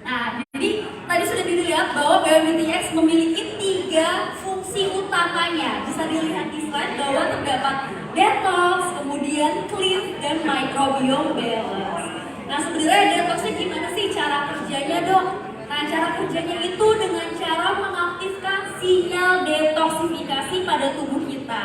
Nah, jadi tadi sudah dilihat bahwa BioMTX memiliki 3 fungsi utamanya. Bisa dilihat di slide bahwa terdapat detox, kemudian cleanse, dan microbiome balance. Nah, sebenarnya detoxnya gimana sih cara kerjanya, Dok? Nah, cara kerjanya itu dengan cara mengaktifkan sinyal detoksifikasi pada tubuh kita,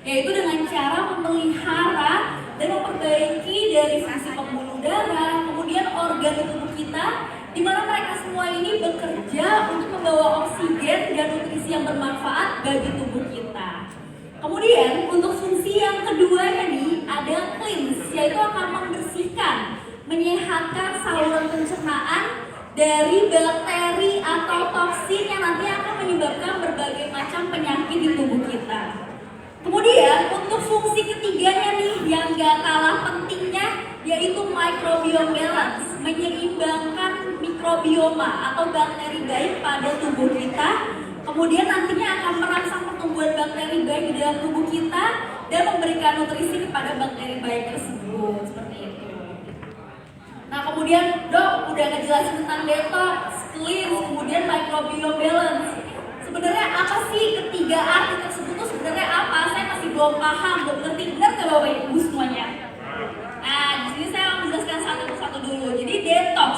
yaitu dengan cara memelihara dan memperbaiki dari fungsi pembuluh darah, kemudian organ tubuh kita, di mana mereka semua ini bekerja untuk membawa oksigen dan nutrisi yang bermanfaat bagi tubuh kita. Kemudian untuk fungsi yang keduanya nih ada cleanse, yaitu akan membersihkan, menyehatkan saluran pencernaan dari bakteri atau toksin yang nanti akan menyebabkan berbagai macam penyakit di tubuh kita. Kemudian untuk fungsi ketiganya nih yang gak kalah pentingnya yaitu microbiome balance, menyeimbangkan mikrobioma atau bakteri baik pada tubuh kita. Kemudian nantinya akan merangsang pertumbuhan bakteri baik di dalam tubuh kita dan memberikan nutrisi kepada bakteri baik tersebut, seperti itu. Nah, kemudian Dok udah ngejelasin tentang detox, cleanse, kemudian microbiome balance. Sebenarnya apa sih ketiga arti tersebut tuh sebenarnya apa? Saya masih belum paham, belum ngerti. Benar nggak Bapak Ibu semuanya? Nah, di sini saya akan menjelaskan satu persatu dulu. Jadi detox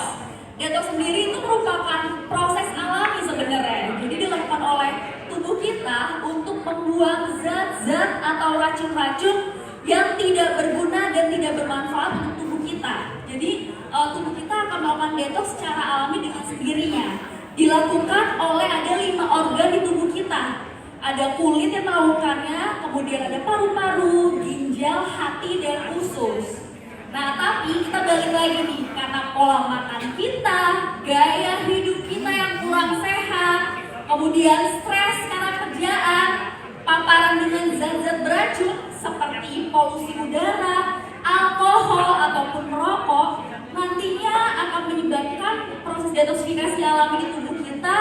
sendiri itu merupakan proses alami sebenarnya. Jadi dilakukan oleh tubuh kita untuk membuang zat-zat atau racun-racun yang tidak berguna dan tidak bermanfaat untuk tubuh kita. Jadi tubuh kita akan melakukan detox secara alami dengan sendirinya. Dilakukan oleh ada 5 organ di tubuh kita. Ada kulit yang melakukannya, kemudian ada paru-paru, ginjal, hati, dan usus. Nah, tapi kita balik lagi nih, karena pola makan kita, gaya hidup kita yang kurang sehat, kemudian stres karena kerjaan, paparan dengan zat-zat beracun seperti polusi udara, alkohol, ataupun merokok, nantinya akan menyebabkan proses detoksifikasi alami di tubuh kita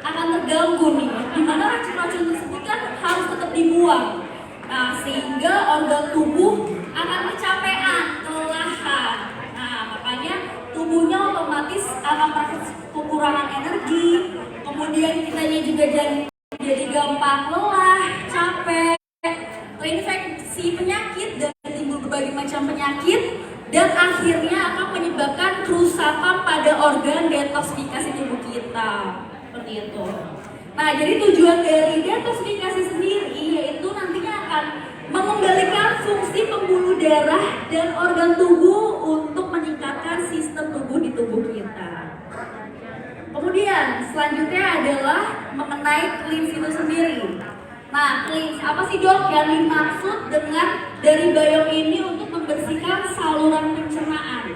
akan terganggu nih, dimana racun-racun tersebut kan harus tetap dibuang. Nah, sehingga organ tubuh akan kecapean, kelelahan. Nah, makanya tubuhnya otomatis akan kekurangan energi, kemudian kitanya juga jadi gampang lelah, capek, terinfeksi penyakit dan timbul berbagai macam penyakit, dan akhirnya akan menyebabkan kerusakan pada organ detoksifikasi tubuh kita. Seperti itu. Nah, jadi tujuan dari detoksifikasi sendiri yaitu nantinya akan mengembalikan fungsi pembuluh darah dan organ tubuh untuk meningkatkan sistem tubuh di tubuh kita. Kemudian selanjutnya adalah mengenai cleanse itu sendiri. Nah, cleanse apa sih Dok yang dimaksud dengan dari biome ini untuk membersihkan saluran pencernaan?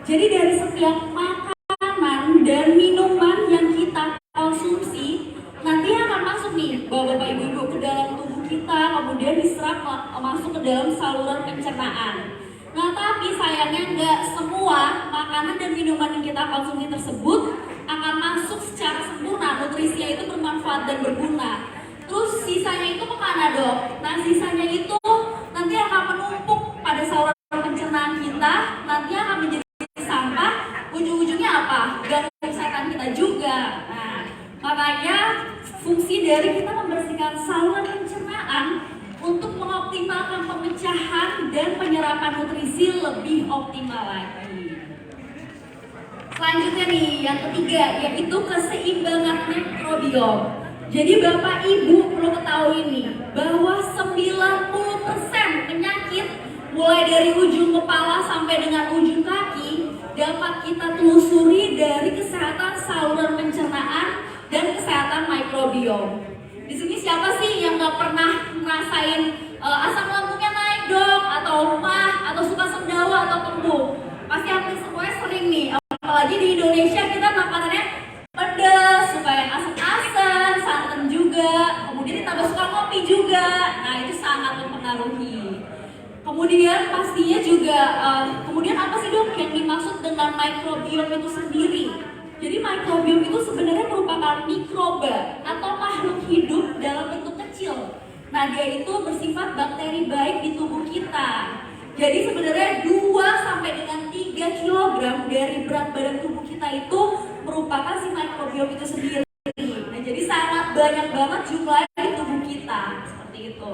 Jadi dari setiap makanan dan minuman yang kita konsumsi nanti akan masuk nih Bapak Ibu ke dalam tubuh kita, kemudian diserap masuk ke dalam saluran pencernaan. Nah, tapi sayangnya nggak semua makanan dan minuman yang kita konsumsi tersebut akan masuk secara sempurna, nutrisinya itu bermanfaat dan berguna. Terus sisanya itu kemana Dok? Nah, sisanya itu nanti akan menumpuk pada saluran pencernaan kita, nanti akan menjadi sampah, ujung-ujungnya apa? Ganggu kesehatan kita juga. Nah, makanya fungsi dari kita membersihkan saluran pencernaan untuk mengoptimalkan pemecahan dan penyerapan nutrisi lebih optimal lagi. Selanjutnya nih, yang ketiga yaitu keseimbangan mikrobiom. Jadi Bapak Ibu perlu ketahui nih bahwa 90% penyakit mulai dari ujung kepala sampai dengan ujung kaki dapat kita telusuri dari kesehatan saluran pencernaan dan kesehatan mikrobiom. Di sini siapa sih yang nggak pernah ngerasain asam lambungnya naik Dok, atau mah, atau suka sendawa atau kembung? Pasti hampir semuanya sering nih. Apalagi di Indonesia kita makanannya pedas, suka yang asam-asam, santan juga, kemudian ditambah suka kopi juga. Nah, itu sangat mempengaruhi. Kemudian pastinya juga, kemudian apa sih Dok yang dimaksud dengan microbiome itu sendiri? Jadi microbiome itu sebenarnya merupakan mikroba atau makhluk hidup dalam bentuk kecil. Nah, dia itu bersifat bakteri baik di tubuh kita. Jadi sebenarnya 2 sampai dengan 3 kg dari berat badan tubuh kita itu merupakan si mikrobiom itu sendiri. Nah, jadi sangat banyak banget jumlahnya di tubuh kita, seperti itu.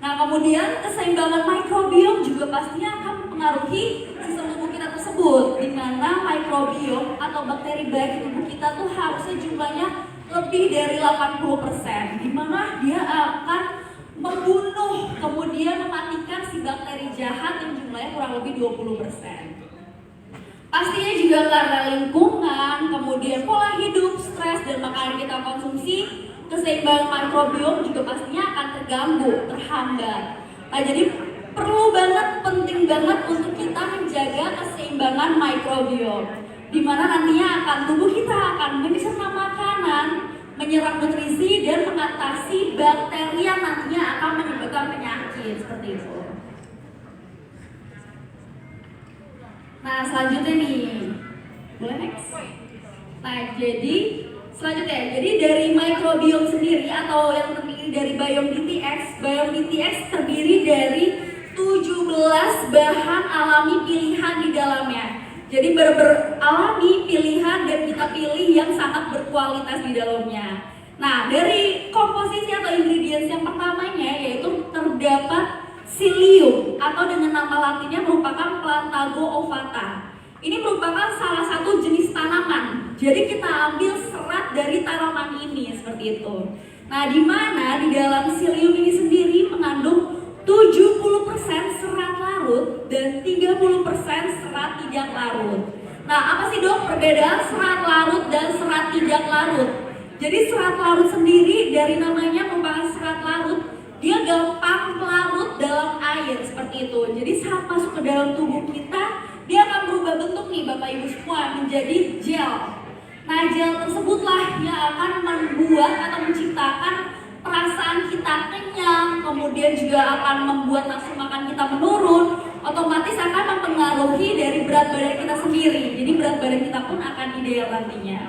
Nah, kemudian keseimbangan mikrobiom juga pastinya akan mempengaruhi sistem tubuh kita tersebut, di mana mikrobiom atau bakteri baik di tubuh kita tuh harusnya jumlahnya lebih dari 80%, di mana dia akan membunuh, kemudian mematikan si bakteri jahat yang jumlahnya kurang lebih 20%. Pastinya juga karena lingkungan, kemudian pola hidup, stres, dan makanan kita konsumsi, keseimbangan mikrobiom juga pastinya akan terganggu, terhambat. Nah, jadi perlu banget, penting banget untuk kita menjaga keseimbangan mikrobiom, di mana nantinya tubuh kita akan mencerna makanan, menyerap nutrisi, dan mengatasi bakteri yang nantinya akan menyebabkan penyakit, seperti itu. Nah, selanjutnya nih, boleh next? Nah, jadi selanjutnya, jadi dari mikrobiom sendiri atau yang terdiri dari Biome DTX terdiri dari 17 bahan alami pilihan di dalamnya. Jadi alami pilihan dan kita pilih yang sangat berkualitas di dalamnya. Nah, dari komposisi atau ingredients yang pertamanya yaitu terdapat Psyllium atau dengan nama latinnya merupakan Plantago ovata. Ini merupakan salah satu jenis tanaman. Jadi kita ambil serat dari tanaman ini seperti itu. Nah, di mana di dalam Psyllium ini sendiri mengandung 70% serat larut dan 30% serat tidak larut. Nah, apa sih dok perbedaan serat larut dan serat tidak larut? Jadi serat larut sendiri dari namanya merupakan serat larut, dia gampang larut dalam air seperti itu. Jadi saat masuk ke dalam tubuh kita, dia akan berubah bentuk nih Bapak Ibu semua menjadi gel. Nah, gel tersebutlah yang akan membuat atau menciptakan perasaan kita kenyang, kemudian juga akan membuat nafsu makan kita menurun, otomatis akan mempengaruhi dari berat badan kita sendiri. Jadi berat badan kita pun akan ideal nantinya.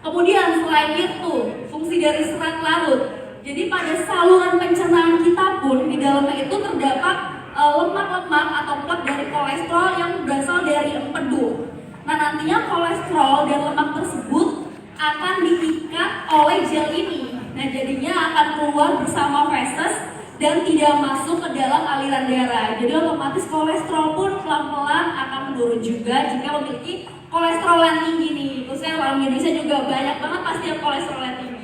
Kemudian selain itu, fungsi dari serat larut. Jadi pada saluran pencernaan kita pun di dalamnya itu terdapat lemak-lemak atau lemak dari kolesterol yang berasal dari empedu. Nah, nantinya kolesterol dan lemak tersebut akan diikat oleh gel ini. Nah, jadinya akan keluar bersama feses dan tidak masuk ke dalam aliran darah. Jadi otomatis kolesterol pun pelan-pelan akan menurun juga jika memiliki kolesterol yang tinggi nih. Khususnya orang Indonesia juga banyak banget pasti yang kolesterol yang tinggi.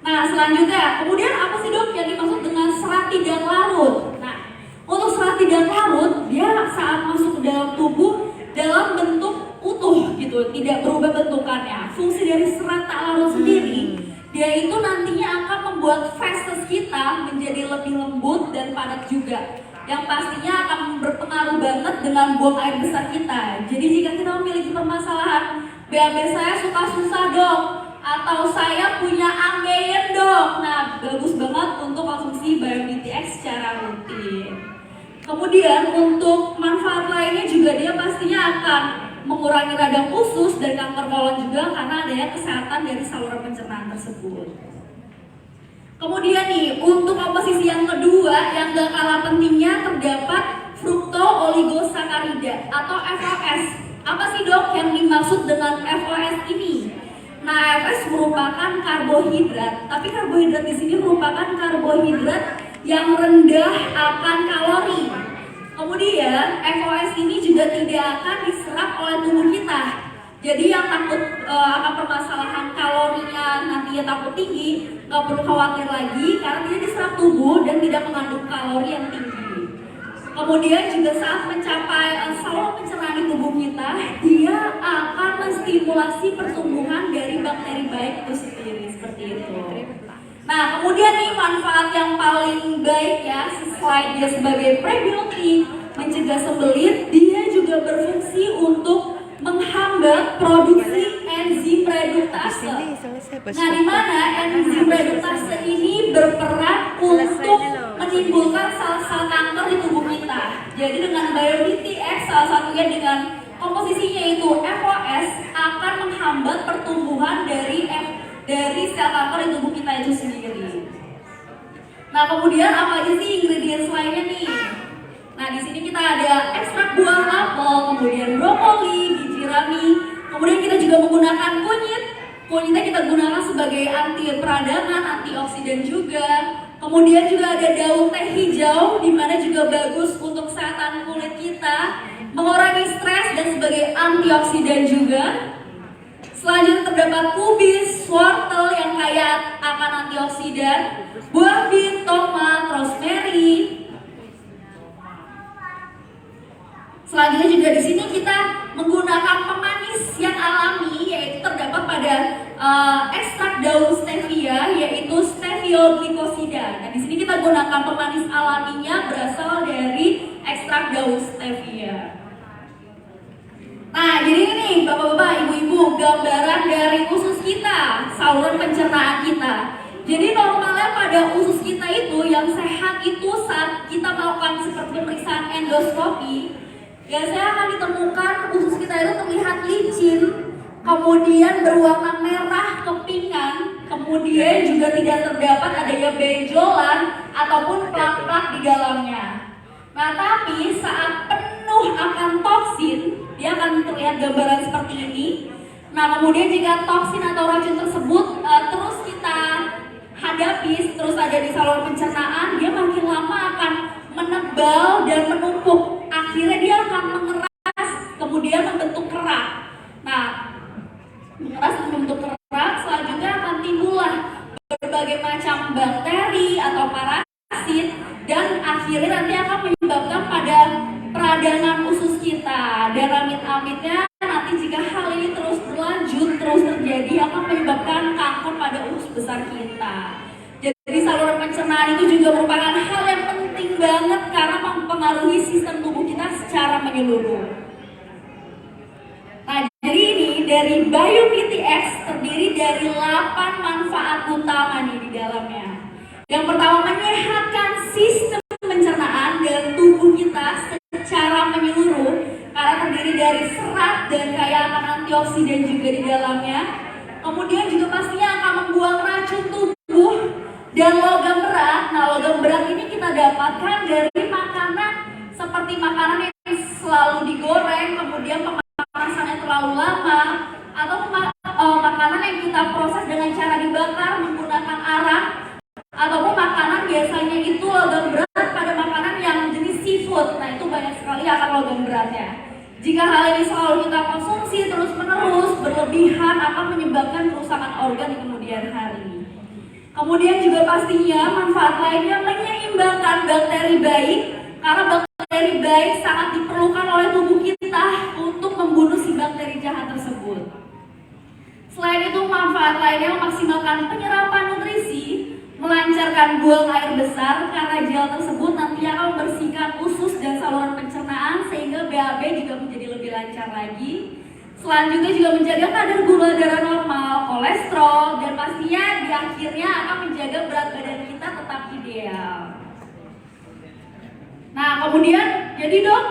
Nah, selanjutnya, kemudian apa sih dok yang dimaksud dengan serat tidak larut? Nah, untuk serat tidak larut, dia saat masuk ke dalam tubuh dalam bentuk utuh gitu, tidak berubah bentukannya. Fungsi dari serat tak larut sendiri, dia itu nantinya akan membuat feses kita menjadi lebih lembut dan padat juga, yang pastinya akan berpengaruh banget dengan buang air besar kita. Jadi jika kita memiliki permasalahan BAB saya suka susah dok, atau saya punya ambeien dok, nah bagus banget untuk konsumsi Biome DTX secara rutin. Kemudian untuk manfaat lainnya juga dia pastinya akan mengurangi radang usus dan kanker kolon juga karena adanya kesehatan dari saluran pencernaan tersebut. Kemudian nih, untuk komposisi yang kedua yang gak kalah pentingnya terdapat fructooligosaccharides atau FOS. Apa sih dok yang dimaksud dengan FOS ini? Nah, FOS merupakan karbohidrat, tapi karbohidrat di sini merupakan karbohidrat yang rendah akan kalori. Kemudian FOS ini juga tidak akan diserap oleh tubuh kita. Jadi yang takut akan permasalahan kalorinya nantinya takut tinggi, nggak perlu khawatir lagi karena dia diserap tubuh dan tidak mengandung kalori yang tinggi. Kemudian juga saat mencapai saluran pencernaan di tubuh kita, dia akan menstimulasi pertumbuhan dari bakteri baik itu sendiri seperti itu. Nah, kemudian nih manfaat yang paling baik ya, selain dia sebagai prebiotik, mencegah sembelit, dia juga berfungsi untuk menghambat produksi enzim reduktase. Nah, di mana enzim reduktase ini berperan untuk menimbulkan sel-sel kanker di tubuh kita. Jadi dengan Biome DTX salah satunya dengan komposisinya itu FOS akan menghambat pertumbuhan dari sel kanker di tubuh kita itu sendiri. Nah, kemudian apa aja sih ingredients lainnya nih? Nah, di sini kita ada ekstrak buah apel, kemudian brokoli, biji rami, kemudian kita juga menggunakan menggunakan kunyit. Kunyitnya kita gunakan sebagai anti peradangan, antioksidan juga. Kemudian juga ada daun teh hijau, di mana juga bagus untuk kesehatan kulit kita, mengurangi stres dan sebagai antioksidan juga. Selanjutnya terdapat kubis, wortel yang kaya akan antioksidan, buah bit, tomat, rosemary. Selanjutnya juga di sini kita menggunakan pemanis yang alami, yaitu terdapat pada ekstrak daun stevia, yaitu stevioglycosida. Nah, di sini kita gunakan pemanis alaminya berasal dari ekstrak daun stevia. Nah, jadi ini nih bapak-bapak, ibu-ibu, gambaran dari usus kita, saluran pencernaan kita. Jadi normalnya pada usus kita itu yang sehat itu saat kita melakukan seperti pemeriksaan endoskopi, biasanya akan ditemukan usus kita itu terlihat licin, kemudian berwarna merah kepingan, kemudian juga tidak terdapat adanya benjolan ataupun plak-plak di dalamnya. Nah, tapi saat penuh akan toksin, dia akan terlihat gambaran seperti ini. Nah, kemudian jika toksin atau racun tersebut terus kita hadapi, terus ada di saluran pencernaan, dia makin lama akan menebal dan menumpuk. Akhirnya dia akan mengeras, kemudian membentuk kerak. Nah, mengeras dan membentuk kerak, selanjutnya akan timbullah berbagai macam bakteri atau parasit, dan akhirnya nanti akan menyebabkan pada peradangan usus kita. Dan amit-amitnya nanti jika hal ini terus berlanjut, terus terjadi, akan menyebabkan kanker pada usus besar kita. Jadi saluran pencernaan itu juga merupakan hal yang penting banget karena mempengaruhi sistem tubuh kita secara menyeluruh. Nah, jadi ini dari BioPTX terdiri dari 8 manfaat utama nih di dalamnya. Yang pertama, menyehatkan sistem pencernaan dan tubuh kita secara menyeluruh karena terdiri dari serat dan kaya akan antioksidan juga di dalamnya. Kemudian juga pastinya akan membuang racun tubuh dan logam berat. Nah, logam berat ini kita dapatkan dari makanan seperti makanan yang selalu digoreng, kemudian pemanasannya terlalu lama, atau makanan yang kita proses dengan cara dibakar menggunakan arang, ataupun makanan biasanya itu logam berat pada makanan yang jenis seafood. Nah, itu banyak sekali akan logam beratnya. Jika hal ini selalu kita konsumsi terus-menerus berlebihan akan menyebabkan kerusakan organ di kemudian hari. Kemudian juga pastinya manfaat lainnya menyeimbangkan bakteri baik, karena bakteri baik sangat diperlukan oleh tubuh kita untuk membunuh si bakteri jahat tersebut. Selain itu, manfaat lainnya memaksimalkan penyerapan nutrisi, melancarkan buang air besar karena gel tersebut nanti akan membersihkan usus dan saluran pencernaan sehingga BAB juga menjadi lebih lancar lagi. Selanjutnya juga menjaga kadar gula darah normal, kolesterol, dan pastinya di akhirnya akan menjaga berat badan kita tetap ideal. Nah, kemudian jadi dok,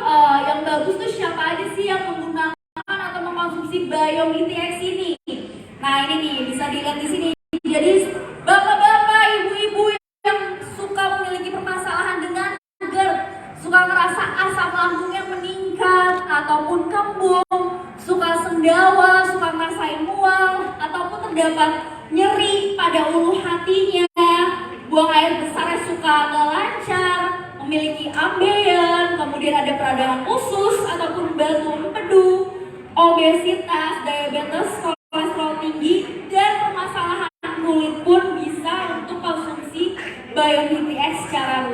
yang bagus tuh siapa aja sih yang menggunakan atau mengkonsumsi BioPTX ini? Nah, ini nih bisa dilihat di sini. Jadi bapak-bapak, ibu-ibu yang suka memiliki permasalahan dengan GERD, suka ngerasa asam lambungnya meningkat ataupun kembung, suka sendawa, suka ngerasain mual, ataupun terdapat nyeri pada ulu hatinya, buang air besarnya suka agak lancar, memiliki ambeien, kemudian ada peradangan usus ataupun batu empedu, obesitas, diabetes, kolesterol tinggi, dan permasalahan kulit pun bisa untuk konsumsi BioPTX secara